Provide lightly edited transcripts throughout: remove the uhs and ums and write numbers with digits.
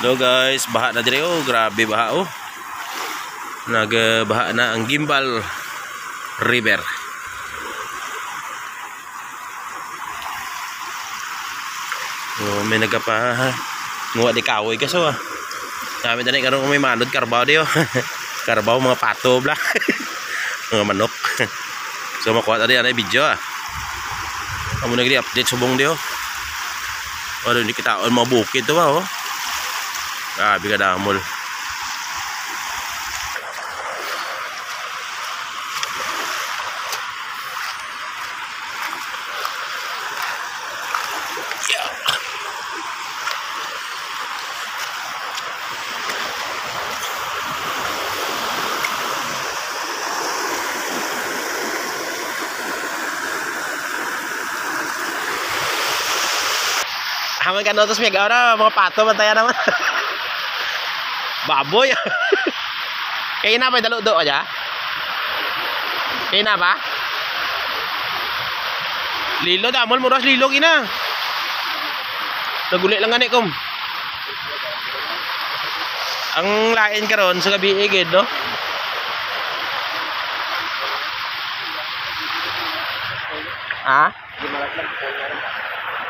Hello guys, baha na dire oh, grabe baha oh. Nagbaha na ang Gimbal River. Oh, may nagapa nguha di kahoy kaso ah. Dami na karon may manod karbaw di oh. Karbaw mga pato bla. Mga manok. So makuha tadi ana video ah. Amo nagdi update subong di oh. Ano ni kita on mga bukid to ba oh. Grabe ka damol. Haman ka notos may gawa mga pato bantaya naman. Baboy. Kaya na ba dalo-do aja? Kaya na ba? Lilo damol muras lilo ina. Nagulit lang gani kom. Ang lain karon sa gabi igid no. Ha?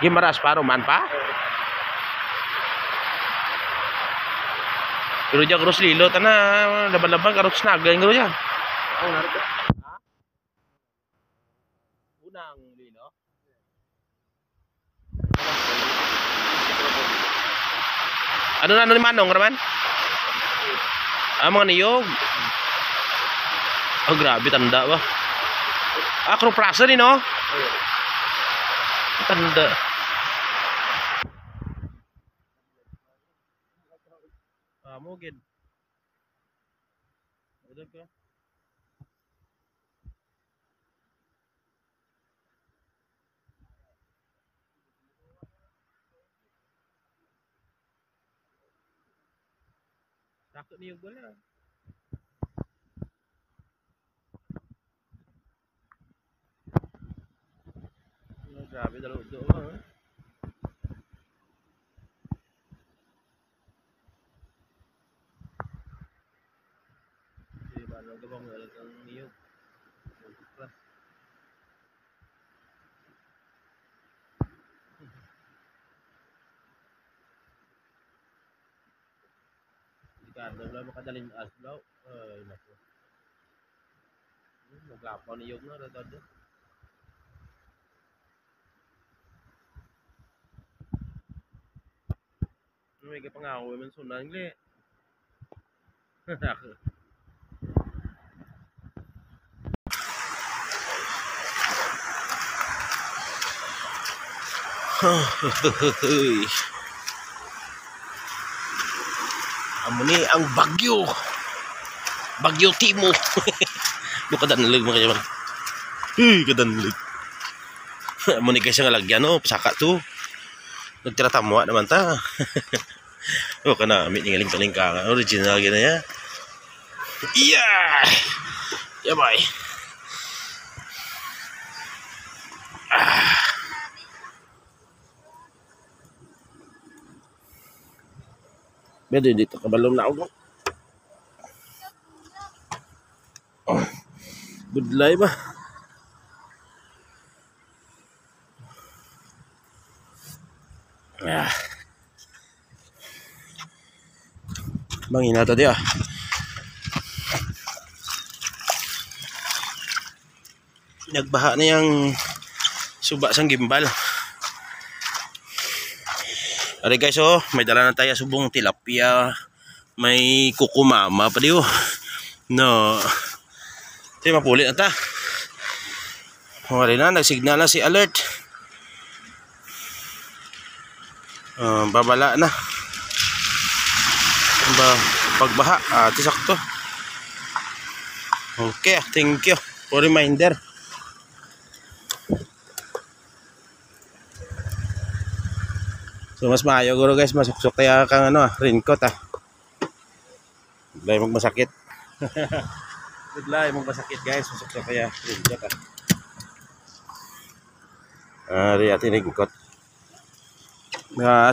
Gimaras paro man pa? Pero dyan krus lilo tanah laban-laban karot snagan garo dyan. Oh, narito. Ha? Unang lilo. Ano na ni manong raman? Mga niyog. Oh, grabe tanda ba? Crow prasa ni no? Tanda. Mungkin. Udah ka. Takut niyog wala. Grabe dalo-do ah. Gabang ang niyog. Kada wala makadalin asblaw. Ay nako. Maglapaw niyog na radad. May kapangako man sunan gle. Amo ni ang bagyo. Bagyo Timo. Bukadanlig mo kaya. Kadanlig. Amo ni kasi nga lagyan no, pasaka to. Nagtira tamo naman ta. O kana amit ngaling ka original gina ya. Yeah. Yeah boy. Beda dito kabalong na ako. Oh, budlay ba? Ah. Bangin na tadi ah. Nagbaha na yung suba sang gimbal. Alright guys, oh, may dala na tayo subong tilapia, may kukumama pa diyo. No. Tay mapulit na ta. Wala na, nagsignal na si alert. Babala na. Pagbaha, sakto. Okay, thank you for reminder. So mas maayo guro guys, masuksok kaya kang ano, raincoat ah. Bigla magmasakit. Bigla magmasakit guys, masuksok kaya raincoat ah. Ari atin raincoat.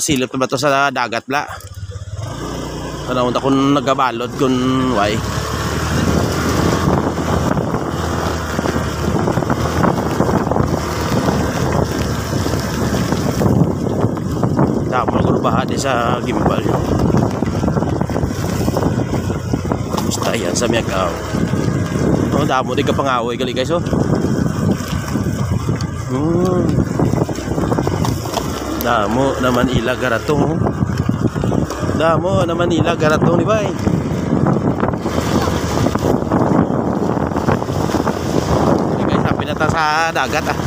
Silip na ba to sa dagat bla? Tanawon ta kung nagabalod kung why. Damo ko baha di sa gimbal. Musta yan sa Miagaw. Oh, damo di ka pangawoy gali guys oh. Damo naman ila garatong. Damo naman ila garatong ni bay. Guys, sabi na ta sa dagat ah.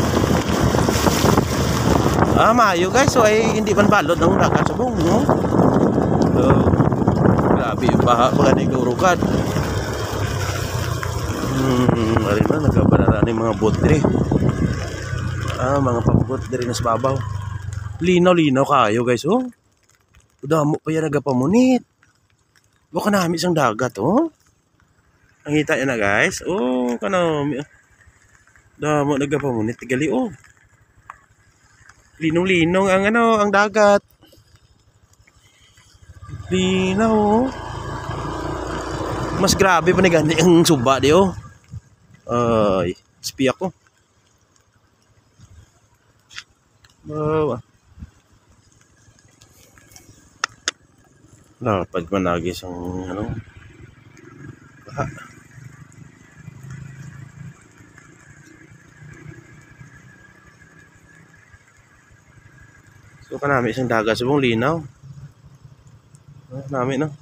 Mayo guys, so ay hindi man balod ng dagat sa bung, no? So, grabe yung baha pagka nagurukad. Ari na nagkabarara ni mga boat diri. Mga pambot diri na sa babaw. Linaw-linaw kayo guys, oh. Damo pa yan nagapamunit. Baka namin isang dagat, oh. Nakita yan na guys. Oh, kanami. Damo nagapamunit, tigali, oh. Linong-linong ang ang dagat. Linaw, oh. Mas grabe pa ni gani ang suba di, oh. Ay, spiyak ko. Lapad managis ang baha. So kanami isang dagat subong linaw. Nami no.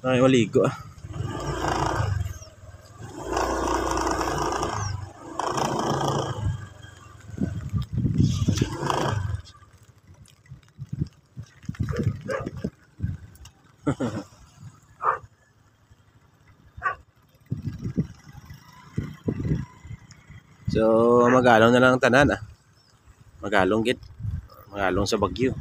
Ay maligo ah. So magalong na lang tanan ah. Magalong git. Magalong sa Bagyo.